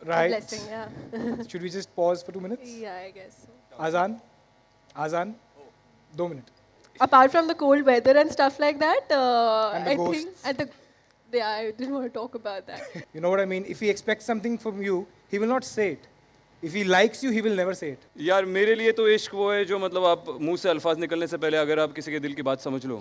Right. blessing, yeah. Should we just pause for 2 minutes? Yeah, I guess so. Azan, 2 minutes. Apart from the cold weather and stuff like that, And the I think, ghosts. and the, yeah, I didn't want to talk about that. You know what I mean? If he expects something from you, he will not say it. If he likes you, he will never say it. यार मेरे लिए तो इश्क वो है जो मतलब आप मुंह से अल्फाज निकलने से पहले अगर आप किसी के दिल की बात समझ लो.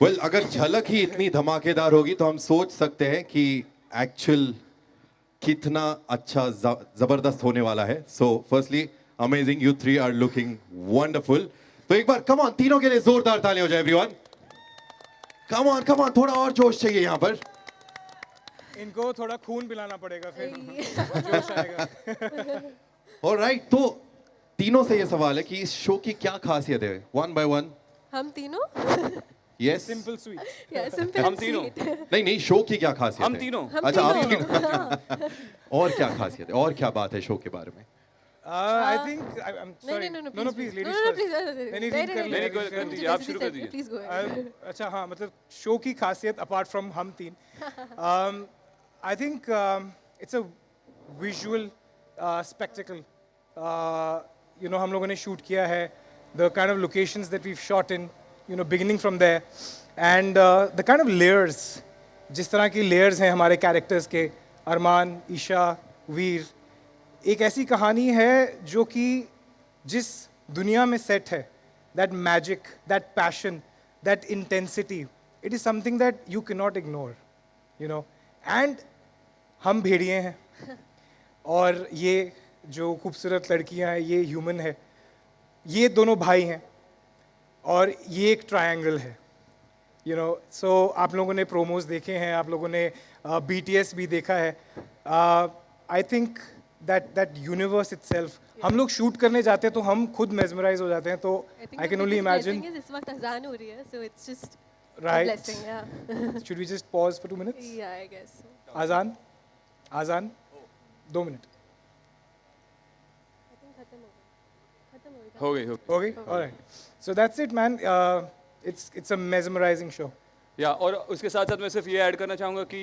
वेल अगर झलक ही इतनी धमाकेदार होगी तो हम सोच सकते हैं कि एक्चुअल कितना अच्छा जबरदस्त होने वाला है. So firstly amazing, you three are looking wonderful. तो एक बार कम ऑन, तीनों के लिए जोरदार तालियां हो जाए एवरीवन. कम ऑन, थोड़ा और जोश चाहिए यहाँ पर. इनको थोड़ा खून पिलाना पड़ेगा फिर जोश आएगा. ऑलराइट, तो तीनों से ये सवाल है कि इस शो की क्या खासियत है, वन बाय वन. हम तीनों? Yes. Simple sweet. Yeah, simple हम and तीनों. sweet. नहीं, शो की क्या खासियत हम है? तीनों. हम अच्छा, आप तीनों. तीनों. और क्या खासियत है, और क्या बात है शो के बारे में? I think I'm sorry. No, please, no, ladies no, first. please. Anything कर ले, नहीं, ladies कर first. दीजिए, आप शुरू कर दीजिए. Please go ahead. अच्छा हाँ, मतलब शो की खासियत अपार्ट फ्रॉम हम तीन, I think it's a visual spectacle. You know, हम लोगों ने शूट किया है, the kind of locations that we shot in, you know, beginning from there, and the kind of layers, जिस तरह की लेयर्स हैं हमारे कैरेक्टर्स के, अरमान, ईशा, वीर, एक ऐसी कहानी है जो कि जिस दुनिया में सेट है, that magic, that passion, that intensity, it is something that you can not ignore, you know. And हम भेड़िए हैं और ये जो खूबसूरत लड़कियां हैं ये ह्यूमन है, ये दोनों भाई हैं और ये एक ट्रायंगल है. you know. So आप लोगों ने promos देखे हैं, आप लोगों ने BTS भी देखा है. I think that universe itself, हम लोग shoot करने जाते हैं तो हम खुद mesmerize हो जाते हैं, तो I can only imagine. Blessing is इस वक्त अजान हो रही है, so it's just a Right. blessing, yeah. Should we just pause for 2 minutes? Yeah, I guess. So. Azan 2 minutes. I think खत्म हो गया. हो गई Okay, all right. So that's it, man. It's a mesmerizing show. या और उसके साथ साथ मैं सिर्फ ये ऐड करना चाहूँगा कि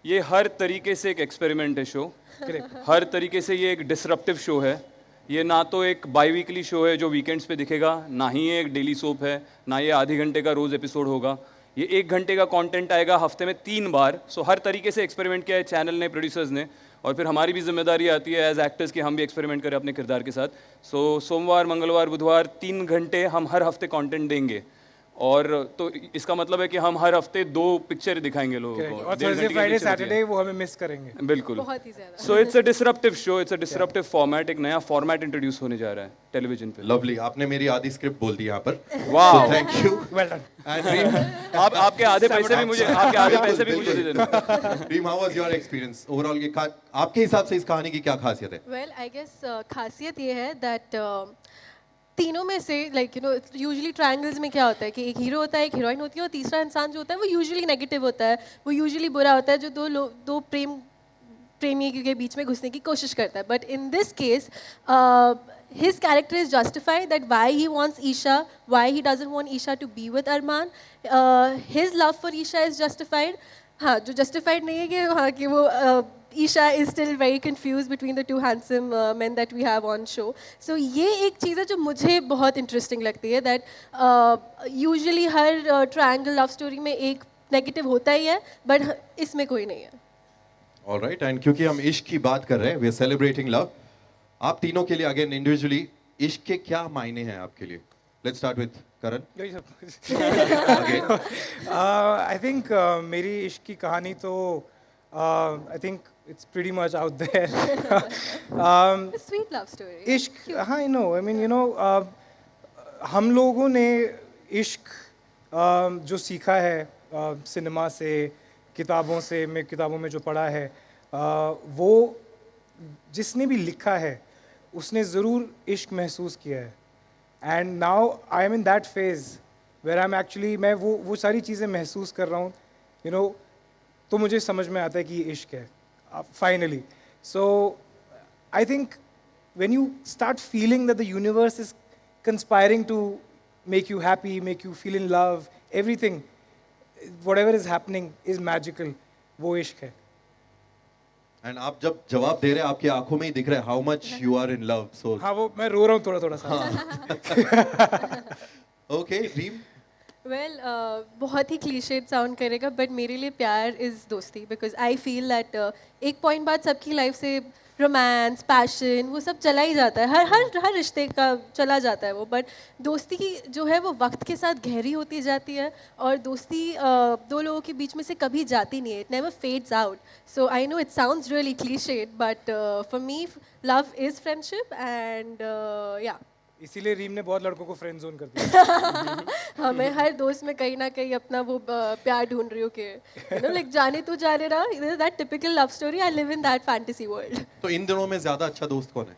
ये हर तरीके से एक एक्सपेरिमेंट है शो. Correct. हर तरीके से ये एक डिसरप्टिव शो है. ये ना तो एक बाई वीकली शो है जो वीकेंड्स पे दिखेगा, ना ही ये एक डेली सोप है, ना ये आधे घंटे का रोज़ एपिसोड होगा. ये 1 घंटे का कंटेंट आएगा हफ्ते में 3 बार. सो हर तरीके से एक्सपेरिमेंट किया है चैनल ने, प्रोड्यूसर्स ने, और फिर हमारी भी जिम्मेदारी आती है एज एक्टर्स कि हम भी एक्सपेरिमेंट करें अपने किरदार के साथ. सो सोमवार, मंगलवार, बुधवार 3 घंटे हम हर हफ्ते कंटेंट देंगे. और तो इसका मतलब है कि हम हर हफ्ते 2 पिक्चर दिखाएंगे लोगों Correct. को. और 1.5 Thursday, घंटे की Friday, picture होती है. Saturday वो हमें मिस करेंगे. बिल्कुल. बहुत ही ज़्यादा. So it's a disruptive show, it's a disruptive format. एक नया फॉर्मेट इंट्रोड्यूस होने जा रहा है टेलीविजन पे. लवली, आपने मेरी आधी स्क्रिप्ट बोल दी यहाँ पर. वाह. Thank you. Well done. And dream, आपके आधे पैसे भी मुझे, आपके आधे पैसे भी मुझे दे देना. Dream, how was your experience overall? ये आपके हिसाब से इस कहानी की क्या खासियत है? Well, I guess खासियत ये है that तीनों में से like you know usually triangles में क्या होता है कि एक हीरो होता है, एक हीरोइन होती है, और तीसरा इंसान जो होता है वो यूजुअली नेगेटिव होता है, वो यूजुअली बुरा होता है, जो दो प्रेमी के बीच में घुसने की कोशिश करता है. But in this case his character is justified, that why he wants Isha, why he doesn't want Isha to be with Arman. His love for Isha is justified. हाँ, जो justified नहीं है कि हाँ कि वो Isha is still very confused between the two handsome men that we have on show. So ये एक चीज़ है जो मुझे बहुत interesting लगती है, that usually her triangle love story में एक negative होता ही है, but इसमें कोई नहीं है. ऑलराइट, एंड क्योंकि हम इश्क की बात कर रहे हैं, वी आर सेलिब्रेटिंग लव. आप तीनों के लिए अगेन इंडिविजुअली इश्क के क्या मायने हैं आपके लिए? Let's start with Karan. I think मेरी इश्क की कहानी तो I think it's pretty much out there. A sweet love story. इश्क, हाँ, I know. I mean, you know, हम लोगों ने इश्क जो सीखा है सिनेमा से, किताबों से, मैं किताबों में जो पढ़ा है, वो जिसने भी लिखा है उसने ज़रूर इश्क महसूस किया है. And now I am in that phase where I am actually, मैं वो सारी चीज़ें महसूस कर रहा हूँ, यू नो, तो मुझे समझ में आता है कि ये इश्क है finally. So I think when you start feeling that the universe is conspiring to make you happy, make you feel in love, everything, whatever is happening is magical, वो इश्क है. एंड आप जब जवाब दे रहे हैं, आपकी आंखों में ही दिख रहा है how much you are in love. So हाँ, वो मैं रो रहा हूँ थोड़ा थोड़ा सा. Okay, dream. वेल बहुत ही क्लीशेड साउंड करेगा, बट मेरे लिए प्यार इज़ दोस्ती, बिकॉज आई फील दैट एक पॉइंट बाद सबकी लाइफ से रोमांस, पैशन, वो सब चला ही जाता है, हर रिश्ते का चला जाता है वो. बट दोस्ती की जो है वो वक्त के साथ गहरी होती जाती है, और दोस्ती दो लोगों के बीच में से कभी जाती नहीं है. It never fades out. So I know it sounds really clichéd, but for me love is friendship, and या इसीलिए रीम ने बहुत लड़कों को फ्रेंड जोन कर दिया. हाँ, मैं हर दोस्त में कहीं ना कहीं अपना वो प्यार ढूंढ रही हूँ कि यू नो लाइक जाने तू जाने रहा, that typical love story. I live in that fantasy world. तो इन दिनों में ज्यादा अच्छा दोस्त कौन है?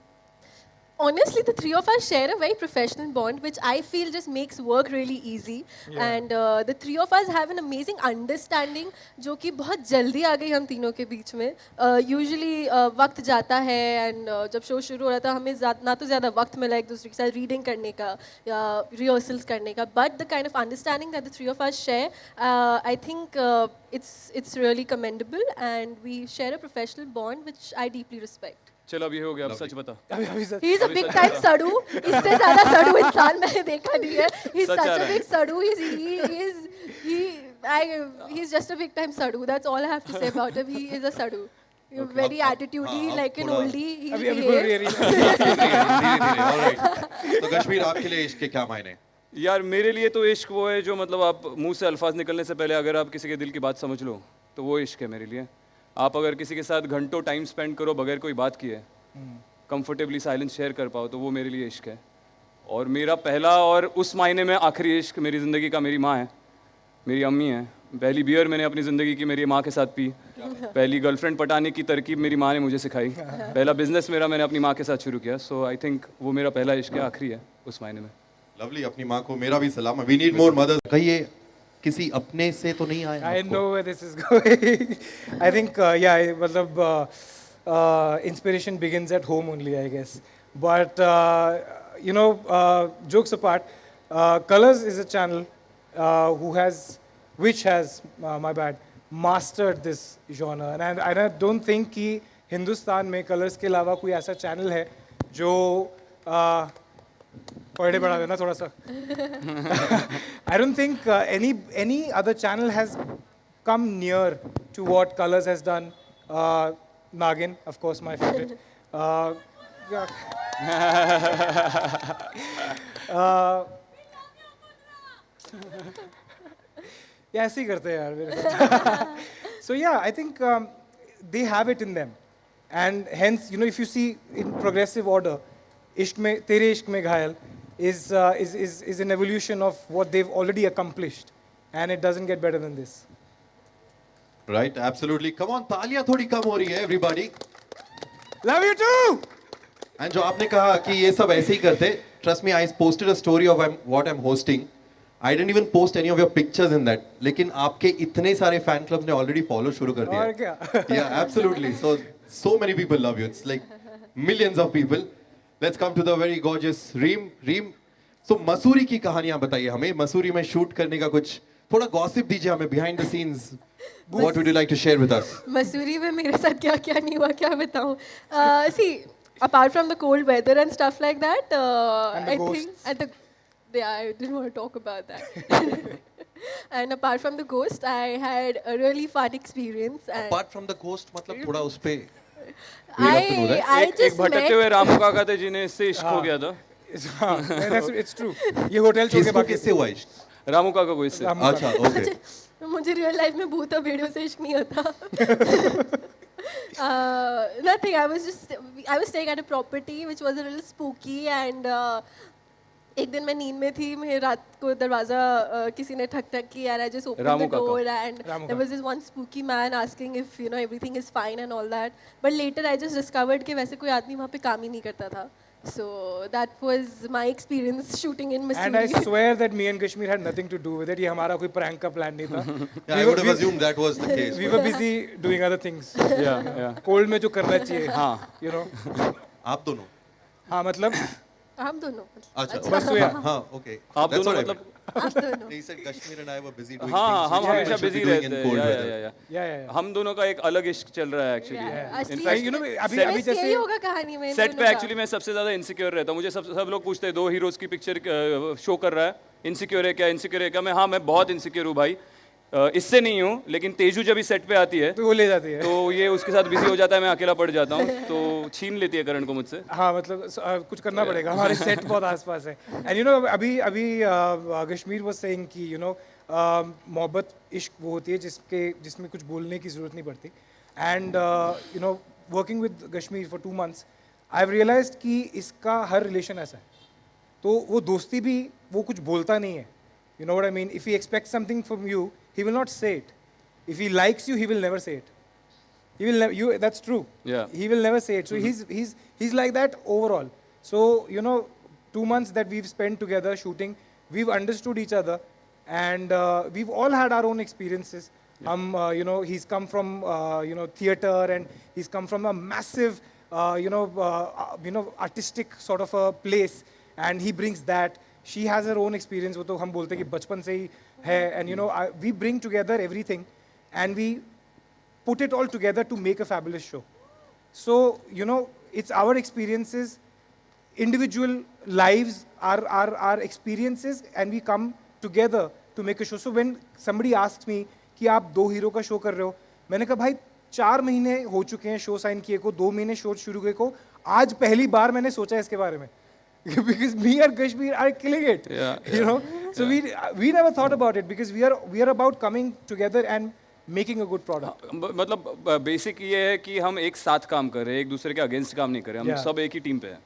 Honestly, the three of us share a very professional bond, which I feel just makes work really easy. And the three of us have an amazing understanding, जो कि बहुत जल्दी आ गई हम तीनों के बीच में. Usually वक्त जाता है, and जब शो शुरू हो रहा था हमें ना तो ज़्यादा वक्त मिला एक दूसरे के साथ रीडिंग करने का या रिहर्सल्स करने का, but the kind of understanding that the three of us share, I think it's really commendable, and we share a professional bond which I deeply respect. चलो अब ये हो गया, अब सच बता. अभी sir He's a big time सड़ू. इससे ज़्यादा सड़ू इंसान मैंने देखा नहीं है. He's such such uh a रहा है. big सड़ू. He's just a big time सड़ू. That's all I have to say about him. He is a सड़ू. Very attitudey, हाँ, like an थोड़ा- oldie. He अभी बोल रही है behaves. रीम. धीरे-धीरे, ऑलराइट. तो कश्मीर, आपके लिए इश्क के क्या मायने हैं? यार मेरे लिए तो इश्क वो है जो मतलब आप मुंह से अल्फाज निकलने से पहले अगर आप किसी के दिल की बात समझ लो तो वो इश्क है मेरे लिए. आप अगर किसी के साथ घंटों टाइम स्पेंड करो बगैर कोई बात किए, कंफर्टेबली साइलेंस शेयर कर पाओ, तो वो मेरे लिए इश्क है. और मेरा पहला और उस मायने में आखिरी इश्क मेरी ज़िंदगी का मेरी माँ है. मेरी अम्मी हैं। पहली बियर मैंने अपनी ज़िंदगी की मेरी माँ के साथ पी। पहली गर्लफ्रेंड पटाने की तरकीब मेरी माँ ने मुझे सिखाई। पहला बिजनेस मेरा मैंने अपनी माँ के साथ शुरू किया। सो आई थिंक वो मेरा पहला इश्क है, आखिरी है उस मायने में। लवली, अपनी माँ को मेरा भी सलाम। We need more mothers. कहिए, किसी अपने से तो नहीं आया I आपको? know where this is going. I think, yeah, मतलब inspiration begins at home only, I guess. But you know, jokes apart, Colors is a channel which has, my bad, mastered this genre. And I don't think कि हिंदुस्तान में Colors के अलावा कोई ऐसा channel है जो पढ़े बढ़ा देना थोड़ा सा. I don't think any other channel has come near to what Colors has done. Nagin, of course, my favorite. Yeah. Yeah, ऐसे ही करते हैं यार मेरे साथ. So yeah, I think they have it in them, and hence, you know, if you see in progressive order, इश्क में तेरे इश्क में घायल is an evolution of what they've already accomplished, and it doesn't get better than this. Right, absolutely. Come on, तालियां थोड़ी कम हो रही है, everybody. Love you too. And जो आपने कहा कि ये सब ऐसे ही करते, trust me, I posted a story of what I'm hosting. I didn't even post any of your pictures in that. लेकिन आपके इतने सारे fan clubs ने already follow शुरू कर दिया. और क्या? Yeah, absolutely. So many people love you. It's like millions of people. Let's come to the very gorgeous Reem. Reem, so Mussoorie की कहानियां बताइए हमें. मसूरी में शूट करने का कुछ थोड़ा gossip दीजिए हमें behind the scenes. What would you like to share with us? Mussoorie में मेरे साथ क्या क्या नहीं हुआ क्या बताऊँ. See, apart from the cold weather and stuff like that, And the I ghosts. think at the yeah, I didn't want to talk about that. And apart from the ghost, I had a really fun experience. And Apart from the ghost, मतलब थोड़ा उस पे. We love to know that. I एक just भटकते met. हुए रामू काका थे जिन्हें इससे इश्क हो गया था। It's true. ये होटल छोड़ के किसको बाकी किससे हुआ इश्क? रामू काका को इससे। रामू अच्छा, okay. मुझे रियल लाइफ में भूत और भेड़ियों से इश्क नहीं होता. Nothing. I was staying at a property which was a little spooky, and एक दिन मैं नींद में थी. मैं रात को दरवाजा किसी ने ठक ठक किया, and I just opened Ramu the door, काका. and Ramu there was this one spooky man asking if everything is fine and all that. But later I just discovered कि वैसे कोई आदमी वहाँ पे काम ही नहीं करता था. So that was my experience shooting in Missouri. And I swear that me and Kashmir had nothing to do with it. ये हमारा कोई prank का plan नहीं था. Yeah, I would have assumed that was the case. We were busy doing other things. या Cold में जो करना चाहिए. हाँ। You know. आप दोनों. हाँ मतलब हम दोनों. अच्छा. बस तो यार. हाँ, okay. आप That's दोनों what I मतलब meant. आप दोनों. He said Kashmir and I were busy doing हाँ things हम which we हमेशा should be बिजी doing रहते in हैं. cold या weather. Yeah. हम दोनों का एक अलग इश्क चल रहा है एक्चुअली. असली fact, you know, अभी twist यही जैसे- होगा कहानी में. इन सेट दोनों पे का. एक्चुअली मैं सबसे ज्यादा इनसिक्योर रहता हूँ. मुझे सब लोग पूछते हैं 2 हीरोज की पिक्चर शो कर रहा है, इनसिक्योर है क्या, इनसिक्योर है क्या. मैं बहुत इनसिक्योर हूँ भाई. इससे नहीं हूँ, लेकिन तेजू जब इस सेट पे आती है तो वो ले जाती है. तो ये उसके साथ बिजी हो जाता है, मैं अकेला पड़ जाता हूँ, तो छीन लेती है करण को मुझसे. हाँ मतलब कुछ करना पड़ेगा. हमारे सेट बहुत आसपास है. एंड यू नो अभी कश्मीर वाज सेइंग कि यू नो मोहब्बत इश्क वो होती है जिसमें कुछ बोलने की ज़रूरत नहीं पड़ती. And you know working with Kashmir for 2 months I have realized कि इसका हर रिलेशन ऐसा है. तो वो दोस्ती भी वो कुछ बोलता नहीं है. You know what I mean? If he expects something from you, he will not say it. If he likes you, he will never say it. He will never. That's true. Yeah. He will never say it. So he's like that overall. So you know, 2 months that we've spent together shooting, we've understood each other, and we've all had our own experiences. You know, he's come from theater, and he's come from a massive artistic sort of a place, and he brings that. She has her own experience. वो तो हम बोलते हैं कि बचपन से ही है. And you know, we bring together everything, and we put it all together to make a fabulous show. So you know, it's our experiences, individual lives, our experiences, and we come together to make a show. So when somebody asks me कि आप 2 hero का show कर रहे हो, मैंने कहा भाई 4 महीने हो चुके हैं शो साइन किए को, 2 महीने शो शुरू किए को, आज पहली बार मैंने सोचा इसके बारे में. Because me and Kashmir are killing it. Yeah, You know, so we never thought about it because we are about coming together and making a good product. मतलब बेसिक ये है कि हम एक साथ काम कर रहे हैं, एक दूसरे के अगेंस्ट काम नहीं कर रहे. हम Yeah. सब एक ही टीम पे हैं.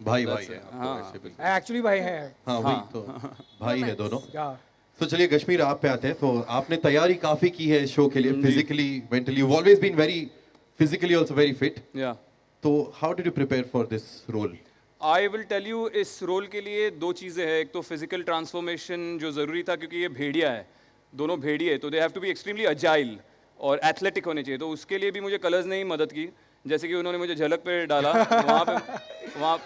भाई है. आपको हाँ. ऐसे बिल्कुल. Actually भाई हैं. हाँ, वही तो. भाई है दोनों. Yeah. तो चलिए कश्मीर आप पे आते हैं. तो आपने तैयारी काफी की है शो के लिए, physically, mentally. You always been very physically also very fit. या तो how did you prepare for this role? I will tell you, इस रोल के लिए दो चीज़ें हैं. एक तो फिजिकल ट्रांसफॉर्मेशन जो ज़रूरी था, क्योंकि ये भेड़िया है, दोनों भेड़िए, तो they have to be extremely agile और एथलेटिक होने चाहिए. तो उसके लिए भी मुझे कलर्स ने ही मदद की. जैसे कि उन्होंने मुझे झलक पे डाला, वहाँ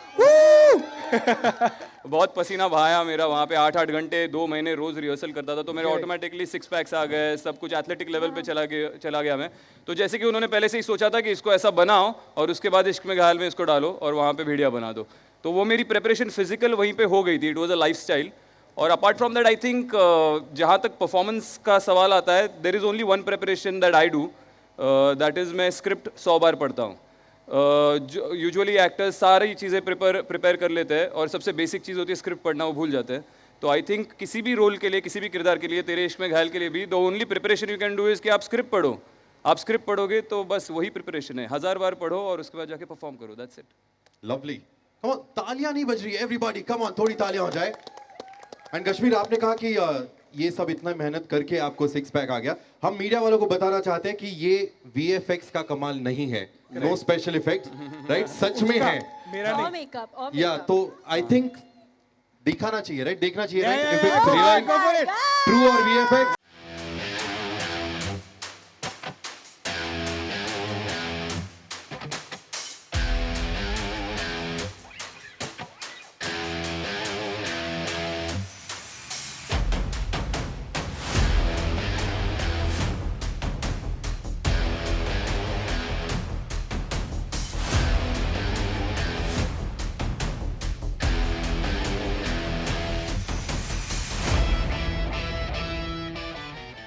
बहुत पसीना बहाया मेरा वहाँ पे. 8-8 घंटे 2 महीने रोज़ रिहर्सल करता था, तो मेरे ऑटोमेटिकली 6 पैक्स आ गए, सब कुछ एथलेटिक लेवल पे चला गया मैं. तो जैसे कि उन्होंने पहले से ही सोचा था कि इसको ऐसा बनाओ और उसके बाद इश्क में घायल में इसको डालो और वहाँ पे भेड़िया बना दो. तो वो मेरी प्रिपरेशन फिजिकल वहीं पे हो गई थी. It was a lifestyle. और apart from that I think जहाँ तक परफॉर्मेंस का सवाल आता है, there is only one preparation that I do, that is मैं स्क्रिप्ट 100 बार पढ़ता हूँ. जो यूजुअली एक्टर्स सारी चीज़ें प्रिपेयर कर लेते हैं और सबसे बेसिक चीज़ होती है स्क्रिप्ट पढ़ना, वो भूल जाते हैं. तो आई थिंक किसी भी रोल के लिए, किसी भी किरदार के लिए, तेरे इश्क में घायल के लिए भी, the only preparation you can do is कि आप स्क्रिप्ट पढ़ो. आप स्क्रिप्ट पढ़ोगे तो बस वही प्रिपरेशन है. 1000 बार पढ़ो और उसके बाद जाके परफॉर्म करो. That's it. Lovely. Come on, तालियां नहीं बज रही है एवरीबॉडी. कम ऑन, थोड़ी तालियां हो जाए. एंड कश्मीर, आपने कहा कि ये सब इतना मेहनत करके आपको 6 पैक आ गया. हम मीडिया वालों को बताना चाहते हैं कि ये VFX का कमाल नहीं है. No special effect, right? सच में है. मेरा और नहीं. मेकअप और या मेकअप. तो आई थिंक दिखाना चाहिए, राइट? देखना चाहिए, Yeah, right? yeah, if yeah, it's go real, for it. True और VFX.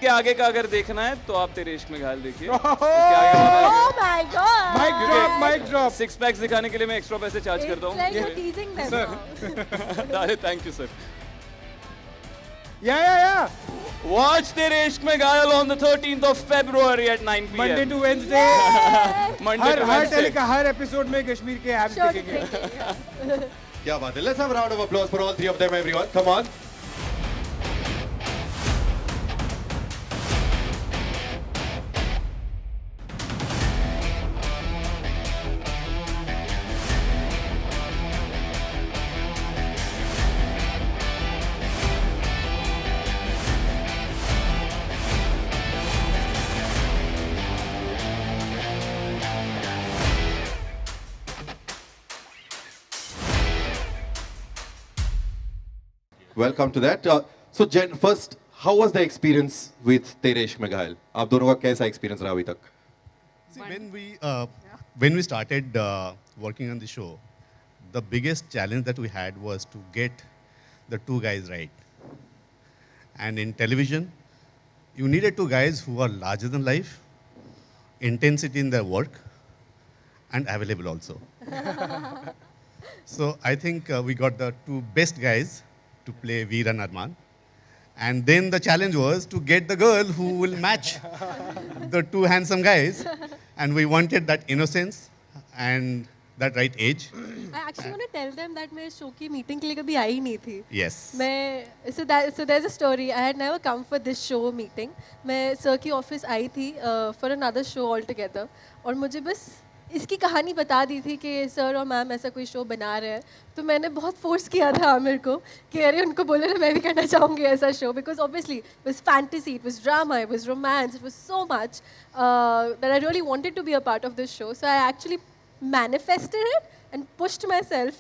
के आगे का अगर देखना है तो आप तेरे इश्क में घायल देखिए. Oh my God. Mic drop, mic drop. 6 PACS दिखाने के लिए मैं एक्स्ट्रा पैसे चार्ज करता It's like you're हूँ. teasing them now. अरे thank you sir. Yeah. Watch तेरे इश्क में घायल on the 13th of February at 9 p.m. Monday to Wednesday. Monday to Wednesday. Her episode में कश्मीर के एब्स Sure, दिखेंगे. thinking, yeah. क्या बात है. Let's have a round of applause for all three of them, everyone. Come on. Welcome to that. So Jen, first, how was the experience with Tere Ishq Mein Ghayal? आप दोनों का कैसा experience रहा अभी तक? See, when we started working on the show, the biggest challenge that we had was to get the two guys right. And in television, you needed two guys who are larger than life, intensity in their work, and available also. So I think we got the two best guys to play Veer and Arman. And then the challenge was to get the girl who will match the two handsome guys. And we wanted that innocence and that right age. I actually want to tell them that मैं show की meeting के लिए कभी आई नहीं थी. Yes. मैं so there's a story. I had never come for this show meeting. मैं sir की ऑफिस आई थी for another show altogether. और मुझे बस इसकी कहानी बता दी थी कि सर और मैम ऐसा कोई शो बना रहे हैं. तो मैंने बहुत फोर्स किया था आमिर को कि अरे उनको बोले ना मैं भी करना चाहूँगी ऐसा show, because obviously it was fantasy, it was drama, it was romance, it was so much that I really wanted to be a part of this show. So I actually manifested it and pushed myself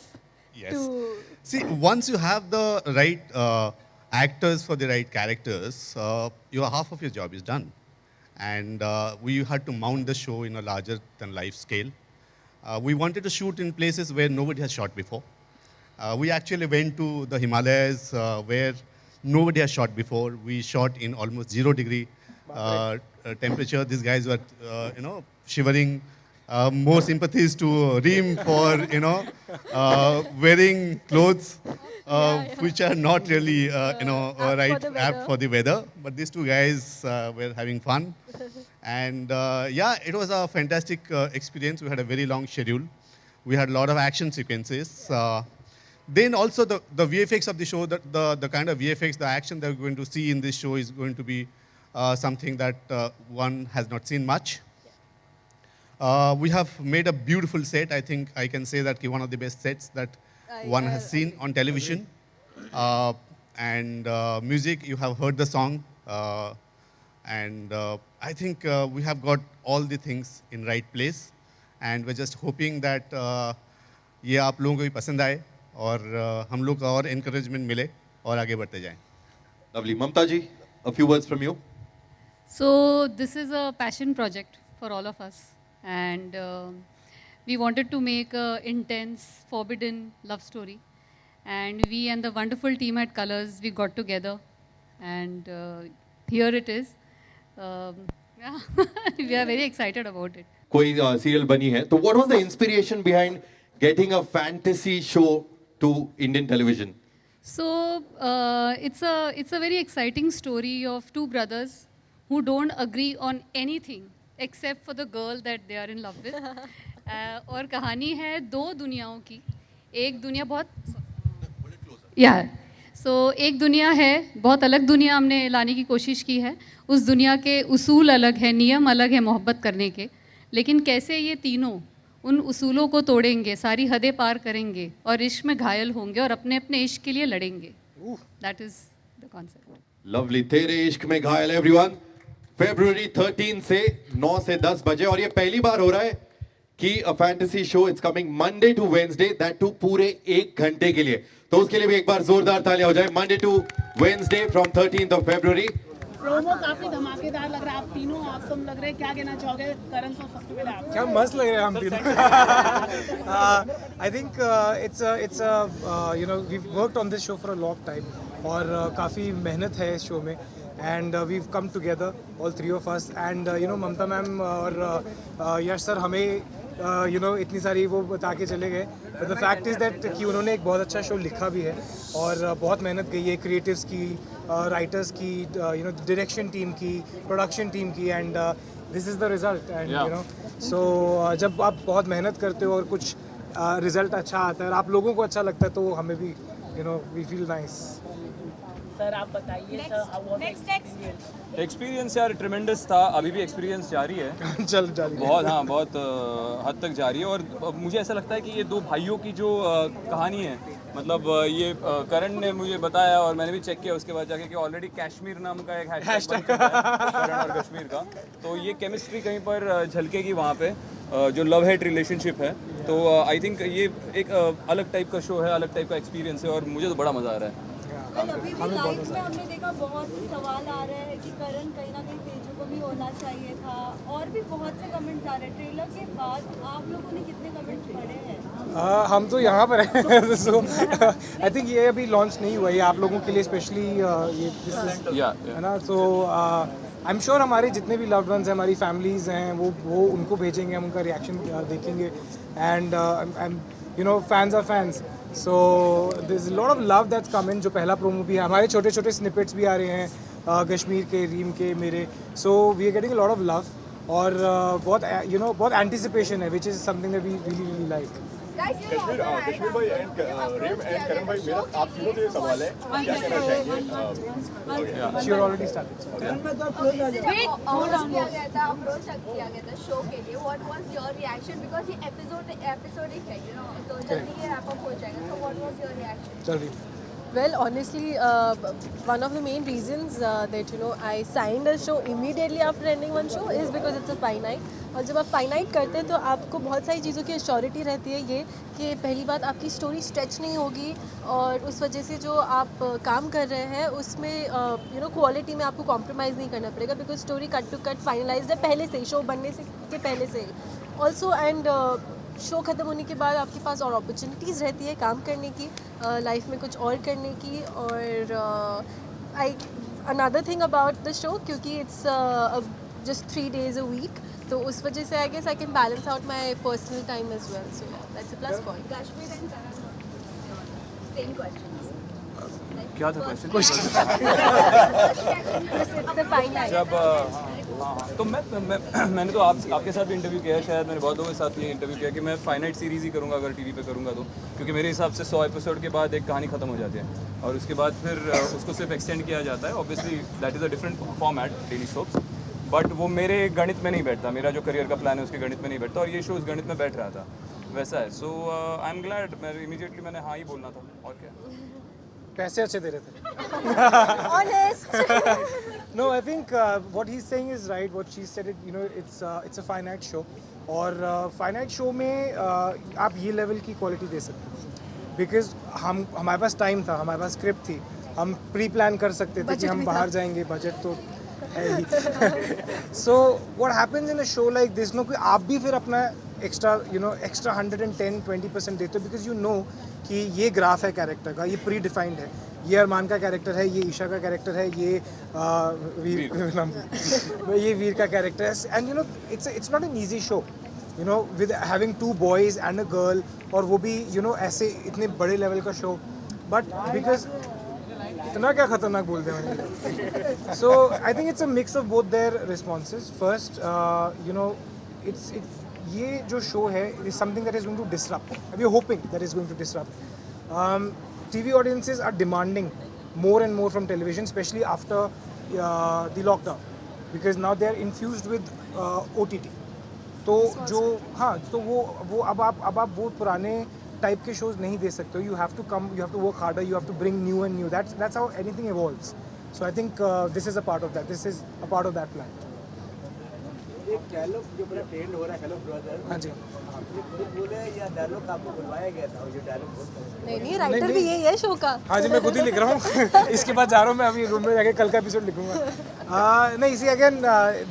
Yes. to. See, once you have the right actors for the right characters, your half of your job is done. And we had to mount the show in a larger than life scale. We wanted to shoot in places where nobody has shot before. We actually went to the Himalayas where nobody has shot before. We shot in almost 0-degree temperature. These guys were, shivering. More sympathies to Reem for, wearing clothes which are not really, for the apt for the weather. But these two guys were having fun. And it was a fantastic experience. We had a very long schedule. We had a lot of action sequences. then also the VFX of the show, the kind of VFX, the action that we're going to see in this show is going to be something that one has not seen much. We have made a beautiful set. I think I can say that one of the best sets that one has seen on television. And music, you have heard the song. And I think we have got all the things in right place. And we're just hoping that ये आप लोगों को भी पसंद आए और हम लोग का और encouragement मिले और आगे बढ़ते जाएं. Lovely. Mamta ji, a few words from you. So this is a passion project for all of us, and we wanted to make a intense, forbidden love story. And we and the wonderful team at Colors, we got together, and here it is. Yeah, we are very excited about it. कोई serial बनी है, तो what was the inspiration behind getting a fantasy show to Indian television? So it's a very exciting story of two brothers who don't agree on anything except for the girl that they are in love with. और कहानी है दो दुनियाओं की. एक दुनिया बहुत एक दुनिया है, बहुत अलग दुनिया हमने लाने की कोशिश की है. उस दुनिया के उसूल अलग है, नियम अलग है मोहब्बत करने के, लेकिन कैसे ये तीनों उन उसूलों को तोड़ेंगे, सारी हदें पार करेंगे और इश्क में घायल होंगे और अपने अपने इश्क के लिए लड़ेंगे. That is the concept. Lovely. तेरे इश्क में घायल एवरीवन. February 13 से 9 से 10 बजे, और ये पहली बार हो रहा है कि a fantasy show it's coming Monday to Wednesday, that too पूरे 1 घंटे के लिए. तो उसके लिए भी एक बार जोरदार तालियां हो जाए. Monday to Wednesday from 13th of February. Promo काफी धमाकेदार लग रहा है. आप तीनों ऑसम लग रहे हैं. क्या कहना चाहोगे करण सर? सबसे पहले आप. क्या मस्त लग रहे हैं हम तीनों. I think it's you know we worked on this show for a long time, और काफ़ी मेहनत है इस शो में. And we've come together all three of us, and you know Mamta ma'am और यश सर हमें यू नो इतनी सारी वो बता के चले गए. But the fact is that कि उन्होंने एक बहुत अच्छा शो लिखा भी है, और बहुत मेहनत गई है क्रिएटिव्स की, राइटर्स की, यू नो डायरेक्शन टीम की, प्रोडक्शन टीम की, and this is the result. And you know so जब आप बहुत मेहनत करते हो और कुछ रिजल्ट अच्छा आता है और आप लोगों को अच्छा लगता है, तो हमें भी you know we feel nice. Sir आप बताइए sir, how was experience? Experience यार ट्रिमेंडस था. अभी भी एक्सपीरियंस जारी है. चल जारी बहुत बहुत हद तक जारी है. और मुझे ऐसा लगता है कि ये दो भाइयों की जो कहानी है, मतलब ये करण ने मुझे बताया और मैंने भी चेक किया उसके बाद जाके कि ऑलरेडी कश्मीर नाम का एक हैशटैग करण और कश्मीर का. तो ये केमिस्ट्री कहीं पर झलकेगी वहाँ पे, जो लव हेट रिलेशनशिप है. तो आई थिंक ये एक अलग टाइप का शो है, अलग टाइप का एक्सपीरियंस है, और मुझे तो बड़ा मज़ा आ रहा है. अभी भी लाइव में हमने देखा बहुत से सवाल आ रहे हैं कि करण कहीं ना कहीं तेजू को भी होना चाहिए था, और भी बहुत से कमेंट्स आ रहे हैं. ट्रेलर के बाद आप लोगों ने कितने कमेंट्स पढ़े हैं? हम तो यहाँ पर हैं. सो आई थिंक ये अभी लॉन्च नहीं हुआ है आप लोगों के लिए स्पेशली, ये है ना. सो आई एम श्योर हमारे जितने भी लव्ड वंस हैं, हमारी फैमिलीज़ हैं, वो उनको भेजेंगे, हम उनका रिएक्शन देखेंगे. And you know fans are fans. So there is a lot of love that's come in. जो पहला प्रोमो भी है, हमारे छोटे छोटे स्निपेट्स भी आ रहे हैं, कश्मीर के, रीम के, मेरे. So we are getting a lot of love, और बहुत यू नो बहुत एंटिसिपेशन है, which is something that we really like. Kashmir भाई एंड रीम एंड करण भाई, मेरा आप तीनों से सवाल है, क्या कहना चाहेंगे? She already started. अप्रोच किया गया था शो के लिए. What was your reaction? Because ये एपिसोडिक है, यू नो, तो जल्दी ये रैप अप हो जाएगा. So what was your reaction? चल रही. Well, honestly, one of the main reasons that I signed a show immediately after ending one show is because it's a finite. और जब आप फाइनाइट करते हैं तो आपको बहुत सारी चीज़ों की एश्योरिटी रहती है, ये कि पहली बात आपकी स्टोरी स्ट्रेच नहीं होगी, और उस वजह से जो आप काम कर रहे हैं उसमें क्वालिटी में आपको कॉम्प्रोमाइज़ नहीं करना पड़ेगा, because story cut to cut finalized है पहले से, शो बनने से के पहले से. ऑल्सो एंड शो ख़त्म होने के बाद आपके पास और अपॉर्चुनिटीज़ रहती है काम करने की, लाइफ में कुछ और करने की. और another thing about the show, क्योंकि it's just 3 days a week, तो उस वजह से I guess I can balance out my personal time as well. So that's a plus point. Kashmir and Karan, same question. क्या था क्वेश्चन? It's a finite. जब तो मैंने तो आपके साथ भी इंटरव्यू किया है, शायद मैंने बहुत लोगों के साथ ये इंटरव्यू किया कि मैं फाइनाइट सीरीज़ ही करूँगा अगर टीवी पे करूँगा तो, क्योंकि मेरे हिसाब से 100 एपिसोड के बाद एक कहानी ख़त्म हो जाती है और उसके बाद फिर उसको सिर्फ एक्सटेंड किया जाता है. Obviously that is a different format daily soaps, but वो मेरे गणित में नहीं बैठता. मेरा जो करियर का प्लान है उसके गणित में नहीं बैठता और ये शो उस गणित में बैठ रहा था, वैसा है. सो आई एम ग्लैड. मैं इमीडिएटली मैंने हाँ ही बोलना था और क्या. पैसे अच्छे दे रहे थे. Honest No, I think what he's saying is right. What she said, it's a finite show. और finite show में आप ये level की quality दे सकते हो. Because हमारे पास time था, हमारे पास script थी, हम pre-plan कर सकते थे कि हम बाहर जाएंगे, budget तो है ही. So what happens in a show like this, no, कि आप भी फिर अपना extra 110-20% देते हो because you know कि ये ग्राफ है कैरेक्टर का, ये प्री डिफाइंड है. ये अरमान का कैरेक्टर है, ये ईशा का कैरेक्टर है, ये वीर का कैरेक्टर है. And it's not an easy show, with having 2 boys and a girl, और वो भी ऐसे इतने बड़े लेवल का शो. बट बिकॉज इतना क्या खतरनाक बोलते हैं मैंने. So I think it's a mix of both their responses. First it's ये जो शो है is something that is going to disrupt. We are hoping that is going to disrupt. TV audiences are demanding more and more from television, especially after the lockdown, because now they are infused with OTT. तो जो हाँ तो वो अब आप वो पुराने type के शोज नहीं दे सकते हो. You have to work harder, you have to bring new and new. That's how anything evolves. So I think this is a part of that. This is a part of that plan. एक dialogue जो बड़ा trend हो रहा है, hello brother. हाँ जी. आपने खुद बोले या डायलॉग आपको बुलवाया गया था? ये डायलॉग बोलते हैं. नहीं राइटर भी यही है शो का. हाँ जी, मैं खुद ही लिख रहा हूँ. इसके बाद जा रहा हूँ मैं अभी रूम में जाके कल का एपिसोड लिखूंगा. नहीं, see again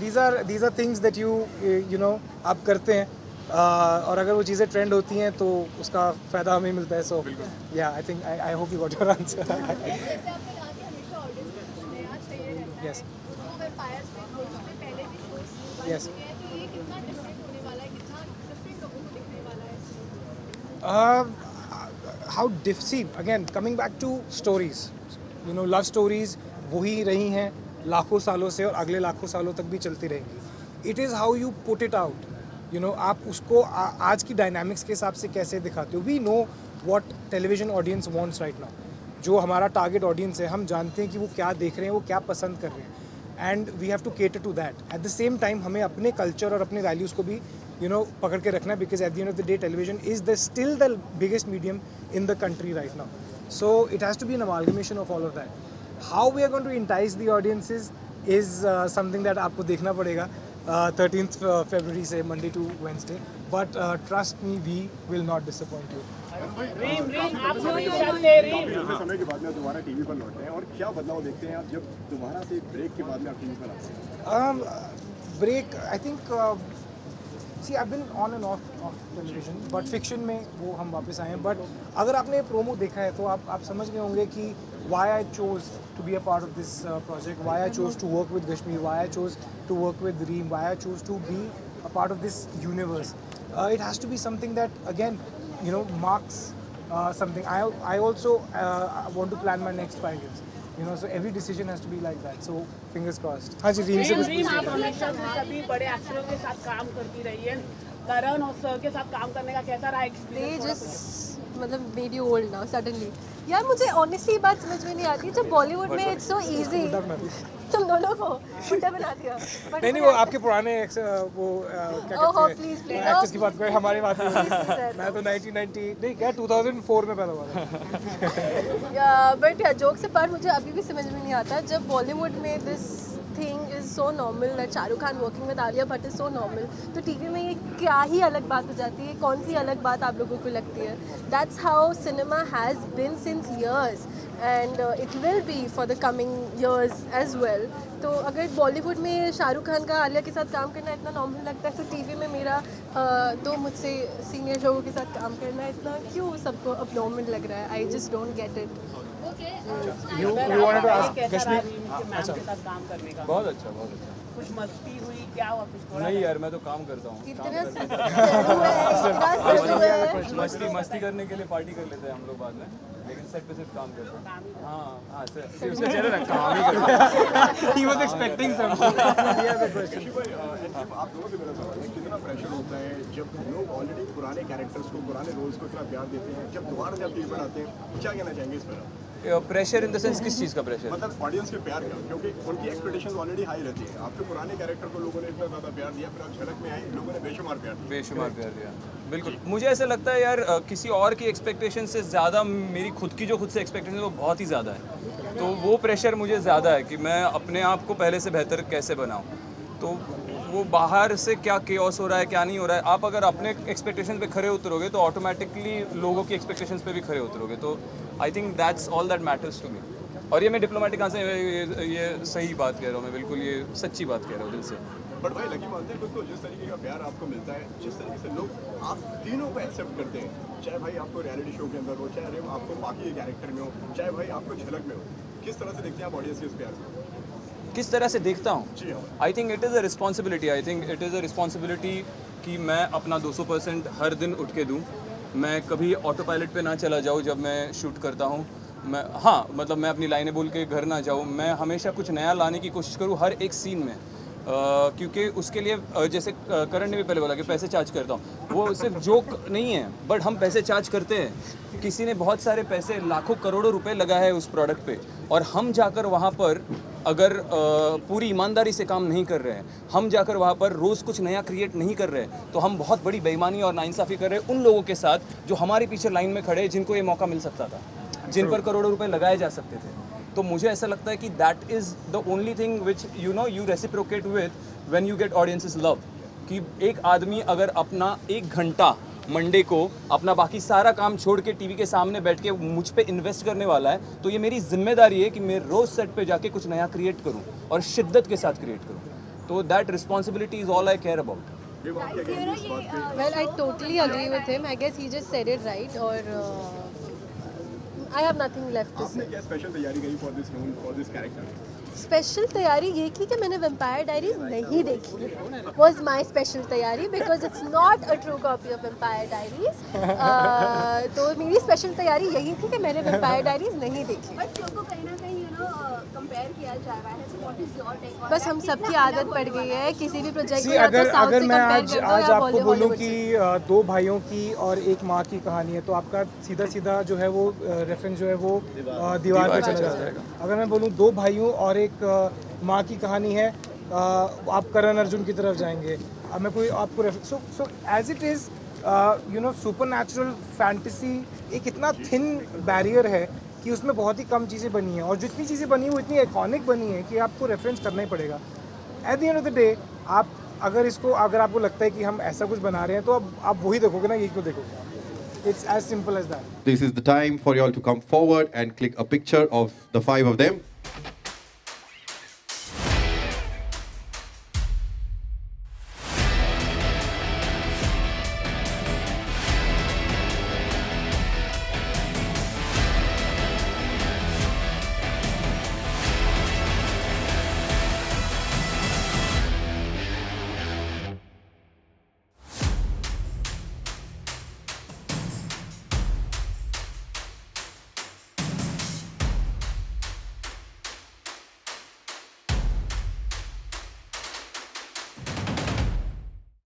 these are things that you know आप करते हैं, और अगर वो चीज़ें ट्रेंड होती हैं तो उसका फ़ायदा हमें मिलता है. सो या I think I hope you got your answer. Yes yes. How see again coming back to stories, love stories वही रही हैं लाखों सालों से और अगले लाखों सालों तक भी चलती रहेंगी. It is how you put it out. आप उसको आज की डायनामिक्स के हिसाब से कैसे दिखाते हो. We know what television audience wants right now. जो हमारा टारगेट ऑडियंस है, हम जानते हैं कि वो क्या देख रहे हैं, वो क्या पसंद कर रहे हैं. And we have to cater to that. At the same time हमें अपने कल्चर और अपने वैल्यूज़ को भी पकड़ के रखना है, because at the end of the day television is still the biggest medium in the country right now. So it has to be an amalgamation of all of that. How we are going to entice the audiences is something that आपको देखना पड़ेगा 13th February से Monday to Wednesday. But trust me, we will not disappoint you. समय के बाद में दोबारा TV पर लौटते हैं, और क्या बदलाव देखते हैं आप जब दोबारा से ब्रेक के बाद में आप टीवी पर आते हैं? Break I think see I been on and off television, but fiction में वो हम वापस आए हैं. बट अगर आपने प्रोमो देखा है तो आप समझ गए होंगे कि why I chose to be a part of this project, why I chose to work with Kashmir, why I chose to work with Reem, why I chose to be a part of this universe. It has to be something that again marks something. I also want to plan my next 5 years. So every decision has to be like that. So fingers crossed. हाँ जी, रीम से कुछ रीम आप हमेशा से कभी बड़े एक्टरों के साथ काम करती रही है. करण और सर के साथ काम करने का कैसा रहा They एक्सपीरियंस? just मतलब made you old now suddenly. यार मुझे ऑनेस्टली ये बात समझ में नहीं आती, जब बॉलीवुड में इट्स सो इजी. तुम दोनों को बुड्ढा बना दिया. नहीं वो आपके पुराने वो क्या ओहो कहते प्लीज हैं एक्टर्स की बात करें, हमारी बात नहीं. मैं तो 1990 नहीं क्या 2004 में पैदा हुआ था. बट जोक से पार मुझे अभी भी समझ में नहीं आता, जब बॉलीवुड में this thing is so normal that Shahrukh Khan working with Alia Bhatt is so normal, तो टीवी में ये क्या ही अलग बात हो जाती है. कौन सी अलग बात आप लोगों को लगती है? That's how cinema has been since years and it will be for the coming years as well. तो अगर बॉलीवुड में शाहरुख खान का आलिया के साथ काम करना इतना नॉर्मल लगता है, तो टीवी में मेरा दो मुझसे सीनियर लोगों के साथ काम करना इतना क्यों सबको अब नॉर्मल लग रहा है? I just don't get it. You wanted to ask कैसा रहा कश्मीर? रीम के मैम के साथ काम करने का? बहुत अच्छा, बहुत अच्छा. कुछ मस्ती हुई, क्या हुआ कुछ थोड़ा? नहीं यार, मैं तो काम करता हूँ. इतना सर हुआ है, इतना सर हुआ है. मस्ती करने के लिए पार्टी कर लेते हैं हम लोग बाद में. लेकिन सेट पे सिर्फ काम करता हूँ। हाँ सिर्फ उसका चेहरा ना काम ही करता He was expecting something. He has a question. ऋषि भाई आप दोनों से मेरा सवाल है, कितना प्रेशर होता है जब लोग ऑलरेडी पुराने कैरेक्टर्स को, पुराने रोल्स को इतना प्यार देते हैं, जब दोबारा से आप टीवी पर आते हैं, क्या कहना चाहेंगे इस पर आप? प्रेशर इन द सेंस किस चीज़ का प्रेशर? मतलब ऑडियंस के प्यार का, क्योंकि उनकी एक्सपेक्टेशंस ऑलरेडी हाई रहती है। आपके पुराने कैरेक्टर को लोगों ने इतना ज़्यादा प्यार दिया, फिर आप झलक में आए, लोगों ने बेशुमार प्यार दिया। बेशुमार प्यार दिया, बिल्कुल। मुझे ऐसा लगता है यार किसी और की एक्सपेक्टेशन से ज़्यादा मेरी खुद की जो खुद से एक्सपेक्टेशन है वो बहुत ही ज़्यादा है। तो वो प्रेशर मुझे ज़्यादा है कि मैं अपने आप को पहले से बेहतर कैसे बनाऊँ। तो वो बाहर से क्या केओस हो रहा है, क्या नहीं हो रहा है, आप अगर अपने एक्सपेक्टेशन पे खरे उतरोगे तो ऑटोमेटिकली लोगों की एक्सपेक्टेशंस पे भी खरे उतरोगे। तो I think that's all that matters to me. और ये मैं डिप्लोमेटिक आंसर, ये सही बात कह रहा हूँ मैं, बिल्कुल ये सच्ची बात कह रहा हूँ दिल से। बट भाई लकी मानते हैं दोस्तों, जिस तरीके का प्यार आपको मिलता है, जिस तरीके से लोग आप तीनों को एक्सेप्ट करते हैं, चाहे भाई आपको रियलिटी शो के अंदर हो, चाहे आपको बाकी कैरेक्टर में हो, चाहे भाई आपको झलक में हो, किस तरह से देखते हैं आप ऑडियंस के इस प्यार को? किस तरह से देखता हूँ? जी हाँ। I think it is a responsibility. I think it is a responsibility कि मैं अपना 200% हर दिन उठ के दूँ। मैं कभी ऑटो पायलट पे ना चला जाऊँ जब मैं शूट करता हूँ। मैं मतलब मैं अपनी लाइनें बोल के घर ना जाऊँ। मैं हमेशा कुछ नया लाने की कोशिश करूँ हर एक सीन में। क्योंकि उसके लिए जैसे करण ने भी पहले बोला कि पैसे चार्ज करता हूँ, वो सिर्फ जोक नहीं है, बट हम पैसे चार्ज करते हैं। किसी ने बहुत सारे पैसे, लाखों करोड़ों रुपए लगा है उस प्रोडक्ट पे, और हम जाकर वहाँ पर अगर पूरी ईमानदारी से काम नहीं कर रहे हैं, हम जाकर वहाँ पर रोज़ कुछ नया क्रिएट नहीं कर रहे हैं, तो हम बहुत बड़ी बेईमानी और नाइंसाफ़ी कर रहे हैं उन लोगों के साथ जो हमारे पीछे लाइन में खड़े हैं, जिनको ये मौका मिल सकता था, जिन पर करोड़ों रुपए लगाए जा सकते थे। तो मुझे ऐसा लगता है कि that is the only thing which you reciprocate with when you get audiences love. कि एक आदमी अगर अपना 1 घंटा मंडे को अपना बाकी सारा काम छोड़ के टीवी के सामने बैठ के मुझ पे इन्वेस्ट करने वाला है, तो ये मेरी जिम्मेदारी है कि मैं रोज़ सेट पे जाके कुछ नया क्रिएट करूँ और शिद्दत के साथ क्रिएट करूँ। तो that responsibility is all I care about. Well, I totally agree with him. I guess he just said it right. और I have nothing left to आपने say. क्या स्पेशल तैयारी करी for this role, for this character? Special तैयारी ये की कि मैंने वेम्पायर डायरीज नहीं देखी, वॉज माई स्पेशल तैयारी, because it's not a true copy of Vampire Diaries. तो मेरी स्पेशल तैयारी यही थी कि मैंने वेम्पायर डायरीज नहीं देखी। बट शो को कहीं ना कहीं कंपेयर किया जा रहा है, so what is your take on बस that? हम सबकी आदत पड़ गई है किसी भी प्रोजेक्ट See, को या तो साउथ अगर से मैं कंपेयर आज कर दो आज या आपको बोलूं बॉलीवुड कि से। 2 भाइयों की और एक माँ की कहानी है, तो आपका सीधा सीधा जो है वो रेफरेंस जो है वो दीवार पे चला जाएगा। अगर मैं बोलूं 2 भाइयों और एक माँ की कहानी है, आप करण अर्जुन की तरफ जाएंगे। अब मैं कोई आपको so as it is supernatural fantasy एक इतना थिन बैरियर है कि उसमें बहुत ही कम चीज़ें बनी हैं, और जितनी चीज़ें बनी हैं वो इतनी आइकॉनिक बनी है कि आपको रेफरेंस करना ही पड़ेगा। Eight the end of the day अगर आपको लगता है कि हम ऐसा कुछ बना रहे हैं, तो आप वही देखोगे ना, यही क्यों देखोगे। It's as simple as that. This is the time for you all to come forward and click a picture of the 5 of them.